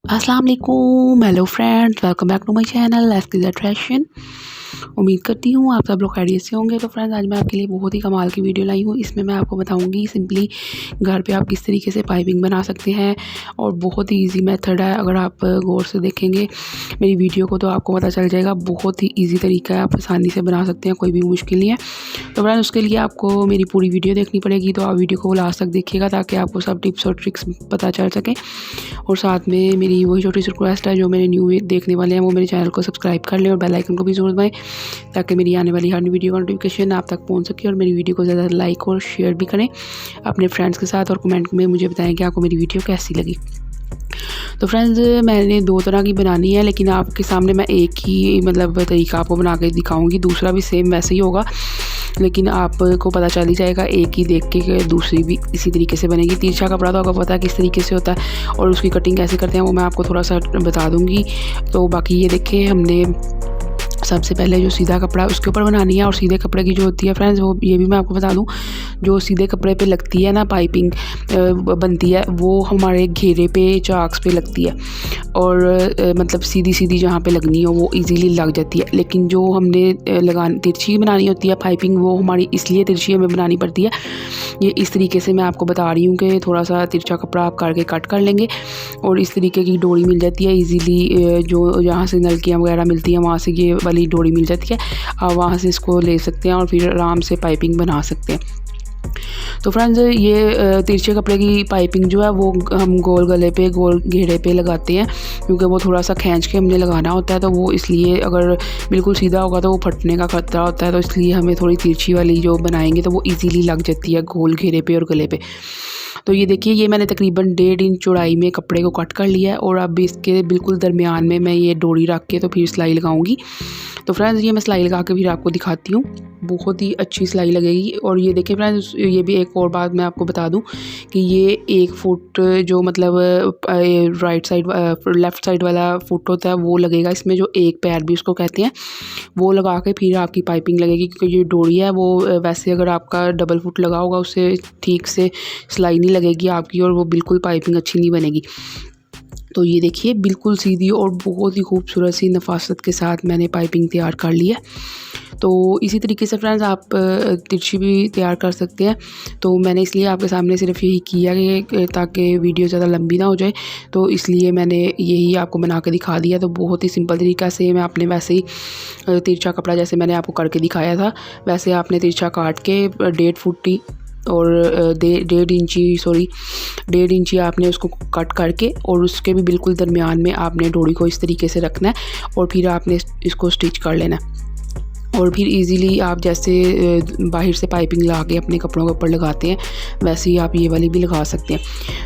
अस्सलाम वालेकुम, hello friends, welcome back to my channel skill attraction. उम्मीद करती हूँ आप सब लोग खैरियत से होंगे। तो फ्रेंड्स, आज मैं आपके लिए बहुत ही कमाल की वीडियो लाई हूँ। इसमें मैं आपको बताऊँगी सिंपली घर पे आप किस तरीके से पाइपिंग बना सकते हैं और बहुत ही इजी मेथड है। अगर आप गौर से देखेंगे मेरी वीडियो को तो आपको पता चल जाएगा, बहुत ही ईजी तरीका है, आप आसानी से बना सकते हैं, कोई भी मुश्किल नहीं है। तो फ्रेंड्स, उसके लिए आपको मेरी पूरी वीडियो देखनी पड़ेगी, तो आप वीडियो को लास्ट तक देखिएगा ताकि आपको सब टिप्स और ट्रिक्स पता चल सके। और साथ में मेरी वही छोटी सी रिक्वेस्ट है, जो मेरे न्यू देखने वाले हैं वो मेरे चैनल को सब्सक्राइब कर लें और बेल आइकन को भी ज़रूर दबाएं ताकि मेरी आने वाली हर वीडियो का नोटिफिकेशन आप तक पहुंच सके। और मेरी वीडियो को ज़्यादा लाइक और शेयर भी करें अपने फ्रेंड्स के साथ और कमेंट में मुझे बताएं कि आपको मेरी वीडियो कैसी लगी। तो फ्रेंड्स, मैंने दो तरह की बनानी है, लेकिन आपके सामने मैं एक ही तरीका आपको बना के दिखाऊंगी। दूसरा भी सेम वैसे ही होगा, लेकिन आपको पता चल ही जाएगा एक ही देख के दूसरी भी इसी तरीके से बनेगी। तिरछा कपड़ा तो आपको पता है किस तरीके से होता है और उसकी कटिंग कैसे करते हैं वो मैं आपको थोड़ा सा बता दूंगी। तो बाकी ये देखें, हमने सबसे पहले जो सीधा कपड़ा है उसके ऊपर बनानी है। और सीधे कपड़े की जो होती है फ्रेंड्स, वो ये भी मैं आपको बता दूं, जो सीधे कपड़े पे लगती है ना पाइपिंग बनती है, वो हमारे घेरे पे चाक्स पे लगती है और मतलब सीधी सीधी जहाँ पे लगनी हो वो इजीली लग जाती है। लेकिन जो हमने तिरछी बनानी होती है पाइपिंग, वो हमारी इसलिए तिरछी हमें बनानी पड़ती है। ये इस तरीके से मैं आपको बता रही हूँ कि थोड़ा सा तिरछा कपड़ा आप करके कट कर लेंगे और इस तरीके की डोरी मिल जाती है ईजीली। जो जहाँ से नलकियाँ वगैरह मिलती हैं वहाँ से ये वाली डोरी मिल जाती है, आप वहाँ से इसको ले सकते हैं और फिर आराम से पाइपिंग बना सकते हैं। तो फ्रेंड्स, ये तिरछे कपड़े की पाइपिंग जो है वो हम गोल गले पे, गोल घेरे पे लगाते हैं, क्योंकि वो थोड़ा सा खींच के हमने लगाना होता है। तो वो इसलिए, अगर बिल्कुल सीधा होगा तो वो फटने का खतरा होता है, तो इसलिए हमें थोड़ी तिरछी वाली जो बनाएंगे तो वो इजीली लग जाती है गोल घेरे पे और गले पे। तो ये देखिए, ये मैंने तकरीबन 1.5 इंच चौड़ाई में कपड़े को कट कर लिया है और अब इसके बिल्कुल दरमियान में मैं ये डोरी रख के तो फिर सिलाई लगाऊंगी। तो फ्रेंड्स, ये मैं सिलाई लगा के फिर आपको दिखाती हूँ, बहुत ही अच्छी सिलाई लगेगी। और ये देखिए फ्रेंड्स, ये भी एक और बात मैं आपको बता दूं कि ये 1 फुट जो राइट साइड लेफ़्ट साइड वाला फुट होता है वो लगेगा इसमें, जो एक पैर भी उसको कहते हैं, वो लगा के फिर आपकी पाइपिंग लगेगी। क्योंकि ये डोरी है वो वैसे अगर आपका डबल फुट लगा होगा उससे ठीक से सिलाई नहीं लगेगी आपकी और वो बिल्कुल पाइपिंग अच्छी नहीं बनेगी। तो ये देखिए, बिल्कुल सीधी और बहुत ही खूबसूरत सी नफासत के साथ मैंने पाइपिंग तैयार कर ली है। तो इसी तरीके से फ्रेंड्स, आप तिरछी भी तैयार कर सकते हैं। तो मैंने इसलिए आपके सामने सिर्फ यही किया कि ताकि वीडियो ज़्यादा लंबी ना हो जाए, तो इसलिए मैंने यही आपको बना के दिखा दिया। तो बहुत ही सिंपल तरीका से मैं आपने वैसे ही तिरछा कपड़ा जैसे मैंने आपको करके दिखाया था वैसे आपने तिरछा काट के 1.5 फुट और 1.5 इंची आपने उसको कट करके और उसके भी बिल्कुल दरमियान में आपने डोरी को इस तरीके से रखना है और फिर आपने इसको स्टिच कर लेना है। और फिर इजीली आप जैसे बाहर से पाइपिंग ला के अपने कपड़ों के ऊपर लगाते हैं वैसे ही आप ये वाली भी लगा सकते हैं।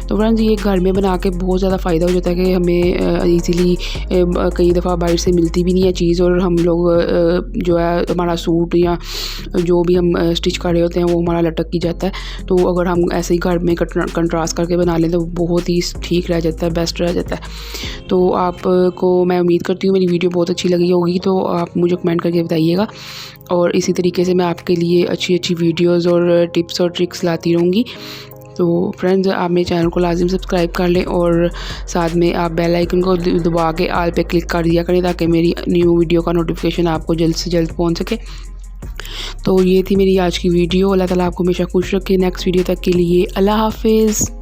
तो फ्रेंड्स, ये घर में बना के बहुत ज़्यादा फ़ायदा हो जाता है कि हमें इजीली कई दफ़ा बाहर से मिलती भी नहीं है चीज़, और हम लोग जो है हमारा सूट या जो भी हम स्टिच कर रहे होते हैं वो हमारा लटक ही जाता है। तो अगर हम ऐसे ही घर में कंट्रास्ट करके बना लें तो बहुत ही ठीक रह जाता है, बेस्ट रह जाता है। तो आपको मैं उम्मीद करती हूँ मेरी वीडियो बहुत अच्छी लगी होगी, तो आप मुझे कमेंट करके बताइएगा। और इसी तरीके से मैं आपके लिए अच्छी अच्छी वीडियोस और टिप्स और ट्रिक्स लाती रहूँगी। तो फ्रेंड्स, आप मेरे चैनल को लाजिम सब्सक्राइब कर लें और साथ में आप बेल आइकन को दबा के ऑल पे क्लिक कर दिया करें ताकि मेरी न्यू वीडियो का नोटिफिकेशन आपको जल्द से जल्द पहुंच सके। तो ये थी मेरी आज की वीडियो। अल्लाह ताला आपको हमेशा खुश रखे। नेक्स्ट वीडियो तक के लिए अल्लाह हाफिज़।